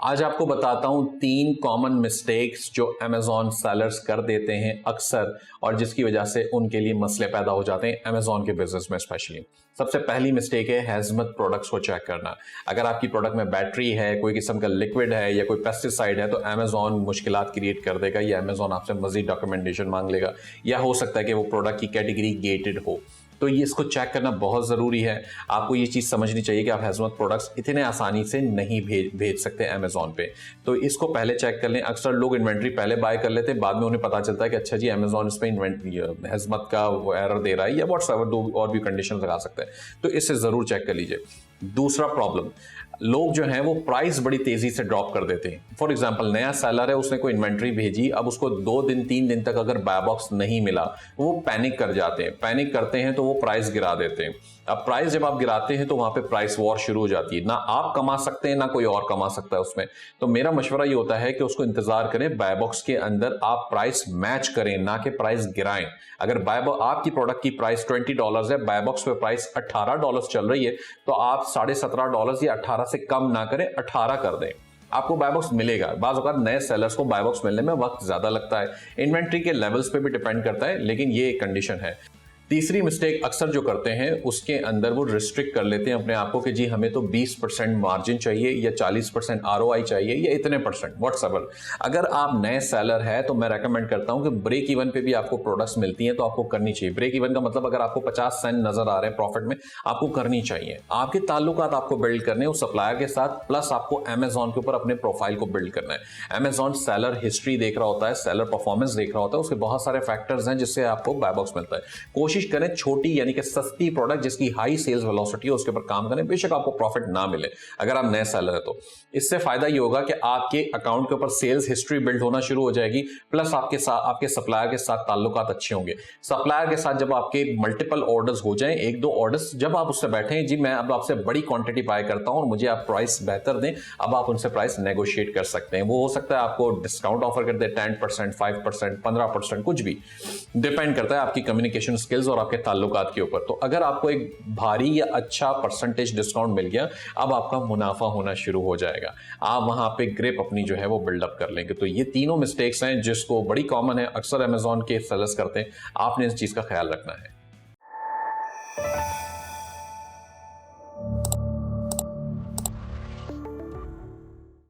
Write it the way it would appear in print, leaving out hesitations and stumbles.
आज आपको बताता हूं 3 कॉमन मिस्टेक्स जो अमेजॉन सेलर्स कर देते हैं अक्सर और जिसकी वजह से उनके लिए मसले पैदा हो जाते हैं अमेजॉन के बिजनेस में स्पेशली। सबसे पहली मिस्टेक है हैजमत प्रोडक्ट्स को चेक करना। अगर आपकी प्रोडक्ट में बैटरी है, कोई किस्म का लिक्विड है या कोई पेस्टिसाइड है तो अमेजॉन मुश्किलात क्रिएट कर देगा या अमेजॉन आपसे मजीद डॉक्यूमेंटेशन मांग लेगा या हो सकता है कि वो प्रोडक्ट की कैटेगरी गेटेड हो। तो ये इसको चेक करना बहुत ज़रूरी है। आपको ये चीज़ समझनी चाहिए कि आप हैजमत प्रोडक्ट्स इतने आसानी से नहीं भेज सकते अमेजॉन पे। तो इसको पहले चेक कर लें। अक्सर लोग इन्वेंट्री पहले बाय कर लेते हैं, बाद में उन्हें पता चलता है कि अच्छा जी अमेजॉन इसमें इन्वेंट्री हैजमत का एरर दे रहा है या व्हाट्सएवर दो और भी कंडीशन लगा सकते हैं। तो इससे ज़रूर चेक कर लीजिए। दूसरा प्रॉब्लम, लोग जो हैं वो प्राइस बड़ी तेजी से ड्रॉप कर देते हैं। फॉर एग्जांपल नया सेलर है, उसने कोई इन्वेंट्री भेजी, अब उसको 2 दिन 3 दिन तक अगर बाय बॉक्स नहीं मिला वो पैनिक कर जाते हैं। पैनिक करते हैं तो वो प्राइस गिरा देते हैं। अब प्राइस जब आप गिराते हैं तो वहां पे प्राइस वॉर शुरू हो जाती है। ना आप कमा सकते हैं ना कोई और कमा सकता है उसमें। तो मेरा मशवरा ये होता है कि उसको इंतजार करें, बाय बॉक्स के अंदर आप प्राइस मैच करें, ना कि प्राइस गिराएं। अगर आपकी प्रोडक्ट की प्राइस $20 है, बाय बॉक्स पे प्राइस $18 चल रही है, तो आप $17.5 या 18 से कम ना करें, 18 कर दें। आपको बाय बॉक्स मिलेगा। बाज़ औक़ात नए सेलर्स को बाय बॉक्स मिलने में वक्त ज्यादा लगता है, इन्वेंट्री के लेवल्स पे भी डिपेंड करता है, लेकिन ये एक कंडीशन है। तीसरी मिस्टेक अक्सर जो करते हैं उसके अंदर वो रिस्ट्रिक्ट कर लेते हैं अपने आप को कि जी हमें तो 20% मार्जिन चाहिए या 40% ROI चाहिए या इतने परसेंट व्हाट्सएवर। अगर आप नए सेलर है तो मैं रेकमेंड करता हूं कि ब्रेक इवन पे भी आपको प्रोडक्ट्स मिलती हैं तो आपको करनी चाहिए। ब्रेक इवन का मतलब अगर आपको 50 सेंट नजर आ रहे हैं प्रॉफिट में, आपको करनी चाहिए। आपके ताल्लुकात आपको बिल्ड करने उस सप्लायर के साथ, प्लस आपको अमेजॉन के ऊपर अपने प्रोफाइल को बिल्ड करना है। अमेजॉन सेलर हिस्ट्री देख रहा होता है, सेलर परफॉर्मेंस देख रहा होता है, उसके बहुत सारे फैक्टर्स हैं जिससे आपको बाय बॉक्स मिलता है। कोशिश करें छोटी यानी कि सस्ती प्रोडक्ट जिसकी हाई सेल्स वेलोसिटी है उसके ऊपर काम करें, बेशक आपको प्रॉफिट ना मिले अगर आप नए सेलर है तो। इससे फायदा ये होगा कि आपके अकाउंट के ऊपर सेल्स हिस्ट्री बिल्ड होना शुरू हो जाएगी, प्लस आपके सप्लायर के साथ ताल्लुकात अच्छे होंगे। सप्लायर के साथ जब आपके मल्टीपल ऑर्डर्स हो जाएं, 1-2 ऑर्डर्स, जब आप उससे बैठे जी मैं अब आपसे बड़ी क्वांटिटी बाय करता हूं और मुझे आप प्राइस बेहतर दें, अब आप उनसे प्राइस नेगोशिएट कर सकते हैं। वो हो सकता है आपको डिस्काउंट ऑफर कर दे, 10%, 5%, 15%, कुछ भी डिपेंड करता है आपकी कम्युनिकेशन स्किल्स और आपके ताल्लुकात के ऊपर। तो अगर आपको एक भारी या अच्छा परसेंटेज डिस्काउंट मिल गया, अब आपका मुनाफा होना शुरू हो जाएगा। आप वहां पे ग्रिप अपनी जो है वो बिल्डअप कर लेंगे। तो ये तीनों मिस्टेक्स हैं जिसको बड़ी कॉमन है, अक्सर अमेजॉन के सेलर्स करते हैं। आपने इस चीज का ख्याल रखना है।